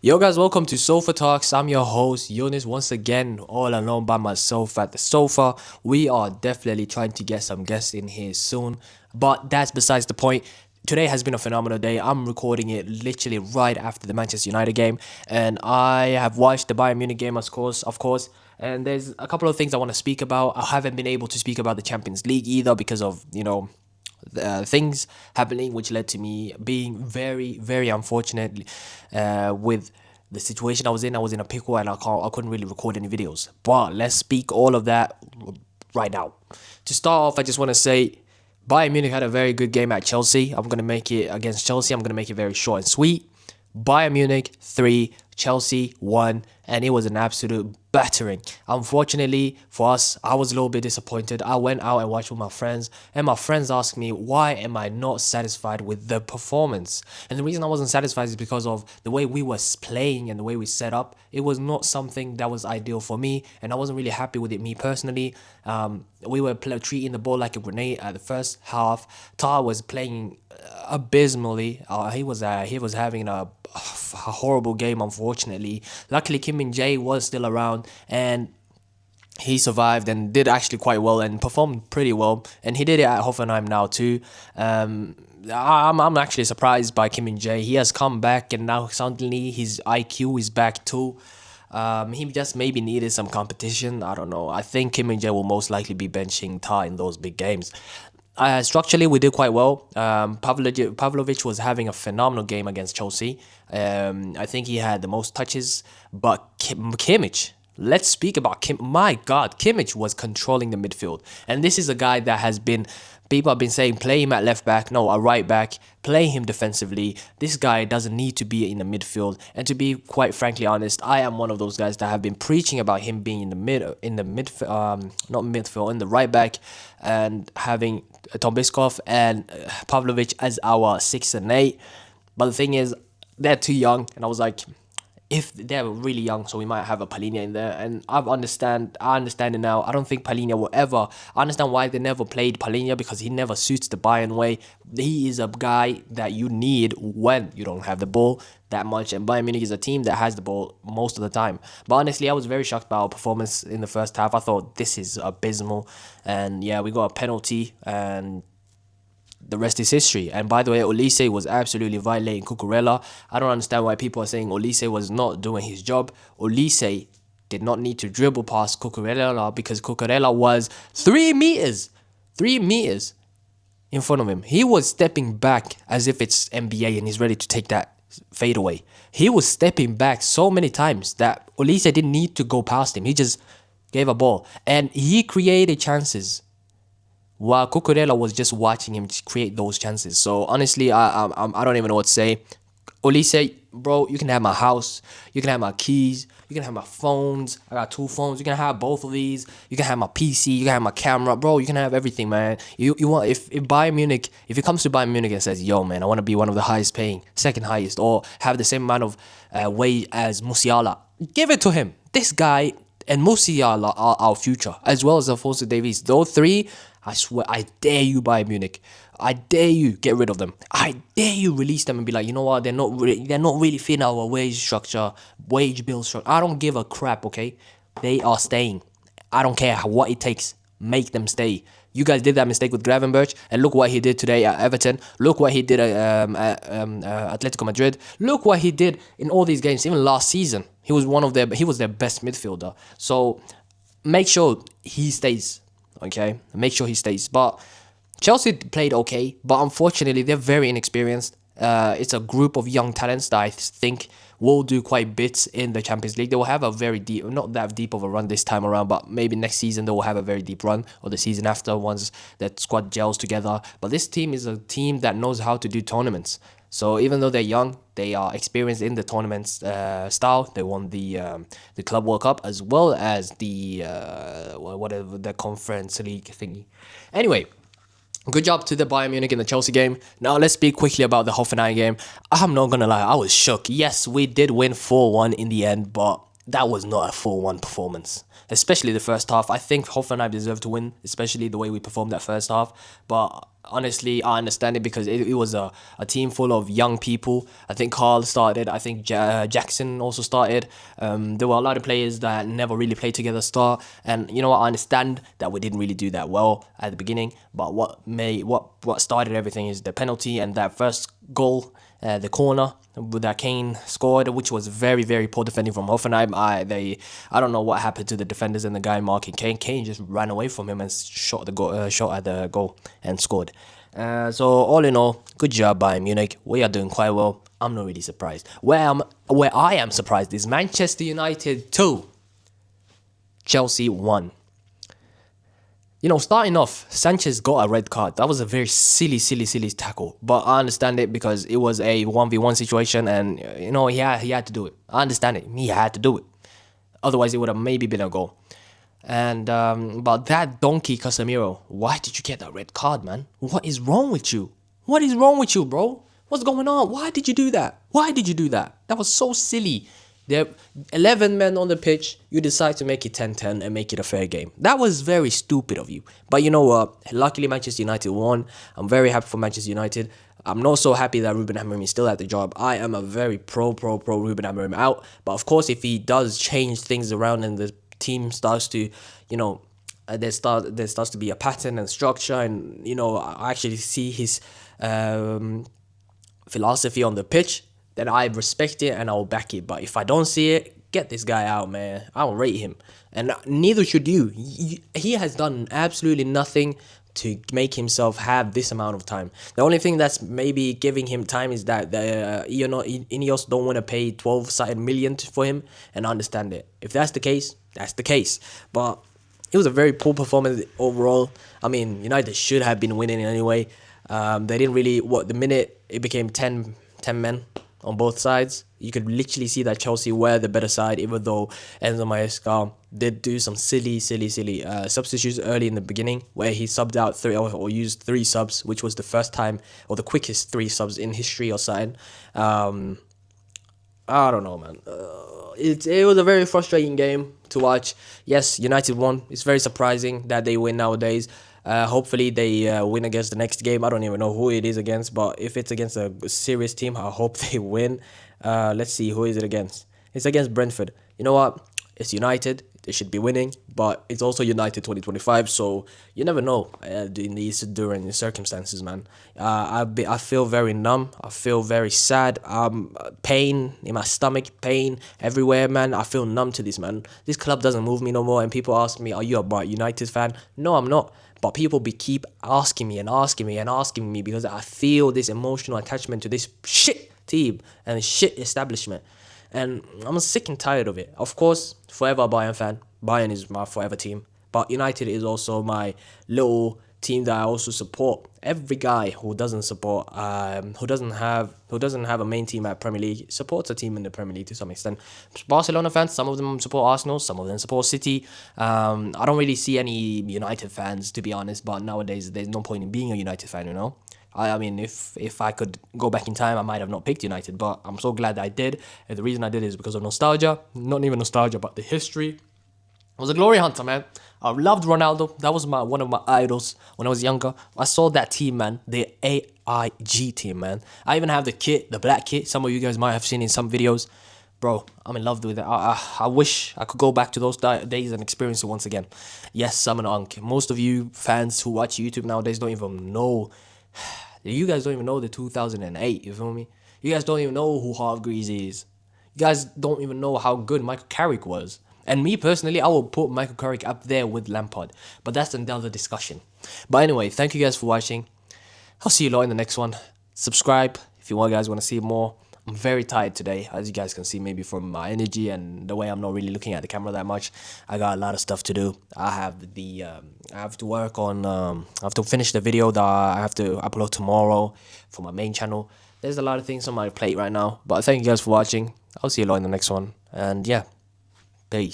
Yo guys, welcome to Sofa Talks. I'm your host, Yoonis, once again, all alone by myself at the sofa. We are definitely trying to get some guests in here soon, but that's besides the point. Today has been a phenomenal day. I'm recording it literally right after the Manchester United game, and I have watched the Bayern Munich game, of course. And there's a couple of things I want to speak about. I haven't been able to speak about the Champions League either because of things happening, which led to me being very, very unfortunate with the situation I was in. I was in a pickle and I couldn't really record any videos. But let's speak all of that right now. To start off, I just want to say Bayern Munich had a very good game at Chelsea. I'm gonna make it against Chelsea. I'm gonna make it very short and sweet. Bayern Munich 3, Chelsea 1, and it was an absolute battering. Unfortunately for us, I was a little bit disappointed. I went out and watched with my friends, and my friends asked me, why am I not satisfied with the performance? And the reason I wasn't satisfied is because of the way we were playing and the way we set up. It was not something that was ideal for me, and I wasn't really happy with it, me personally. We were treating the ball like a grenade at the first half. Tar was playing abysmally. He was having a horrible game, unfortunately. Luckily, Kim Min Jae was still around, and he survived and did actually quite well and performed pretty well. And he did it at Hoffenheim now too. I'm actually surprised by Kim Min Jae. He has come back, and now suddenly his IQ is back too. He just maybe needed some competition. I don't know. I think Kim Min Jae will most likely be benching Ta in those big games. Structurally, we did quite well. Pavlovic was having a phenomenal game against Chelsea. I think he had the most touches, but Kimmich. Let's speak about Kim. My God, Kimmich was controlling the midfield, and this is a guy that has been. People have been saying play him at left back, no, a right back, play him defensively. This guy doesn't need to be in the midfield. And to be quite frankly honest, I am one of those guys that have been preaching about him being in the right back, and having Tom Biskov and Pavlovic as our 6 and 8. But the thing is, they're too young, and I was like, if they're really young, so we might have a Palhinha in there, and I understand it now. I don't think Palhinha will ever. I understand why they never played Palhinha, because he never suits the Bayern way. He is a guy that you need when you don't have the ball that much, and Bayern Munich is a team that has the ball most of the time. But honestly, I was very shocked by our performance in the first half. I thought this is abysmal, and yeah, we got a penalty, and the rest is history. And by the way, Olise was absolutely violating Cucurella. I don't understand why people are saying Olise was not doing his job. Olise did not need to dribble past Cucurella, because Cucurella was 3 meters in front of him. He was stepping back as if it's NBA and he's ready to take that fade away. He was stepping back so many times that Olise didn't need to go past him. He just gave a ball, and he created chances while Cucurella was just watching him create those chances. So honestly, I don't even know what to say. Olise, bro, you can have my house, you can have my keys, you can have my phones. I got 2 phones. You can have both of these. You can have my PC. You can have my camera, bro. You can have everything, man. You want if Bayern Munich, if it comes to Bayern Munich and says, yo, man, I want to be one of the highest paying, second highest, or have the same amount of wage as Musiala, give it to him. This guy and Musiala are our future, as well as Alphonso Davies. Those 3, I swear, I dare you, Bayern Munich. I dare you get rid of them. I dare you release them and be like, you know what? They're not really fitting our wage bill structure. I don't give a crap. Okay, they are staying. I don't care what it takes. Make them stay. You guys did that mistake with Gravenberch, and look what he did today at Everton. Look what he did at Atletico Madrid. Look what he did in all these games. Even last season, he was their best midfielder. So make sure he stays. Okay, make sure he stays. But Chelsea played okay, but unfortunately they're very inexperienced. It's a group of young talents that I think will do quite bits in the Champions League. They will have a very deep, not that deep of a run this time around, but maybe next season they will have a very deep run, or the season after, once that squad gels together. But this team is a team that knows how to do tournaments. So even though they're young, they are experienced in the tournaments style. They won the Club World Cup, as well as the whatever the Conference League thingy. Anyway, good job to the Bayern Munich in the Chelsea game. Now let's speak quickly about the Hoffenheim game. I'm not gonna lie, I was shook. Yes, we did win 4-1 in the end, but that was not a 4-1 performance. Especially the first half. I think Hoffenheim deserved to win, especially the way we performed that first half. But honestly, I understand it because it was a team full of young people. I think Carl started. I think Jackson also started. There were a lot of players that never really played together start. And you know what? I understand that we didn't really do that well at the beginning. But what started everything is the penalty and that first goal, the corner that Kane scored, which was very, very poor defending from Hoffenheim. I don't know what happened to the defenders and the guy marking Kane. Kane just ran away from him and shot at the goal and scored. So all in all, good job Bayern Munich. We are doing quite well. I'm not really surprised. Where I am surprised is Manchester United 2, Chelsea 1. You know, starting off, Sanchez got a red card. That was a very silly tackle. But I understand it because it was a 1v1 situation and, you know, he had to do it. I understand it. He had to do it. Otherwise, it would have maybe been a goal. And but that donkey Casemiro, why did you get that red card, man? What is wrong with you? What is wrong with you, bro? What's going on? Why did you do that? Why did you do that? That was so silly. There are 11 men on the pitch. You decide to make it 10-10 and make it a fair game. That was very stupid of you. But you know what? Luckily, Manchester United won. I'm very happy for Manchester United. I'm not so happy that Ruben Amorim is still at the job. I am a very pro Ruben Amorim out. But of course, if he does change things around and the team starts to, you know, there starts to be a pattern and structure, and you know, I actually see his philosophy on the pitch, then I respect it and I'll back it. But if I don't see it, get this guy out, man. I don't rate him, and neither should you. He has done absolutely nothing to make himself have this amount of time. The only thing that's maybe giving him time is that Ineos don't want to pay 12 million for him, and I understand it. If that's the case, that's the case. But it was a very poor performance overall. I mean, United should have been winning anyway. They didn't really. The minute it became 10 men on both sides, you could literally see that Chelsea were the better side, even though Enzo Maresca did do some silly substitutes early in the beginning, where he subbed out or used 3 subs, which was the first time or the quickest 3 subs in history or something. I don't know, man. It was a very frustrating game to watch. Yes, United won. It's very surprising that they win nowadays. Hopefully they win against the next game. I don't even know who it is against, but if it's against a serious team, I hope they win. Let's see, who is it against? It's against Brentford. You know what? It's United. They should be winning, but it's also United 2025, so you never know in these during the circumstances, man. I feel very numb. I feel very sad. Pain in my stomach, pain everywhere, man. I feel numb to this, man. This club doesn't move me no more, and people ask me, "Are you a United fan?" No, I'm not. But people keep asking me because I feel this emotional attachment to this shit team and shit establishment. And I'm sick and tired of it. Of course, forever a Bayern fan. Bayern is my forever team. But United is also my little team that I also support. Every guy who doesn't support, who doesn't have a main team at Premier League, supports a team in the Premier League to some extent. Barcelona fans, some of them support Arsenal, some of them support City. I don't really see any United fans, to be honest. But nowadays, there's no point in being a United fan, you know. I mean, if I could go back in time, I might have not picked United, but I'm so glad that I did. And the reason I did is because of nostalgia. Not even nostalgia, but the history. I was a glory hunter, man. I loved Ronaldo. That was one of my idols when I was younger. I saw that team, man. The AIG team, man. I even have the kit, the black kit. Some of you guys might have seen in some videos. Bro, I'm in love with it. I wish I could go back to those days and experience it once again. Yes, I'm an unk. Most of you fans who watch YouTube nowadays don't even know. You guys don't even know the 2008, you feel me? You guys don't even know who Hargreaves is. You guys don't even know how good Michael Carrick was. And me personally, I will put Michael Carrick up there with Lampard. But that's another discussion. But anyway, thank you guys for watching. I'll see you lot in the next one. Subscribe if you guys want to see more. I'm very tired today, as you guys can see, maybe from my energy and the way I'm not really looking at the camera that much. I got a lot of stuff to do. I have to work on, I have to finish the video that I have to upload tomorrow for my main channel. There's a lot of things on my plate right now, but thank you guys for watching. I'll see you all in the next one, and yeah.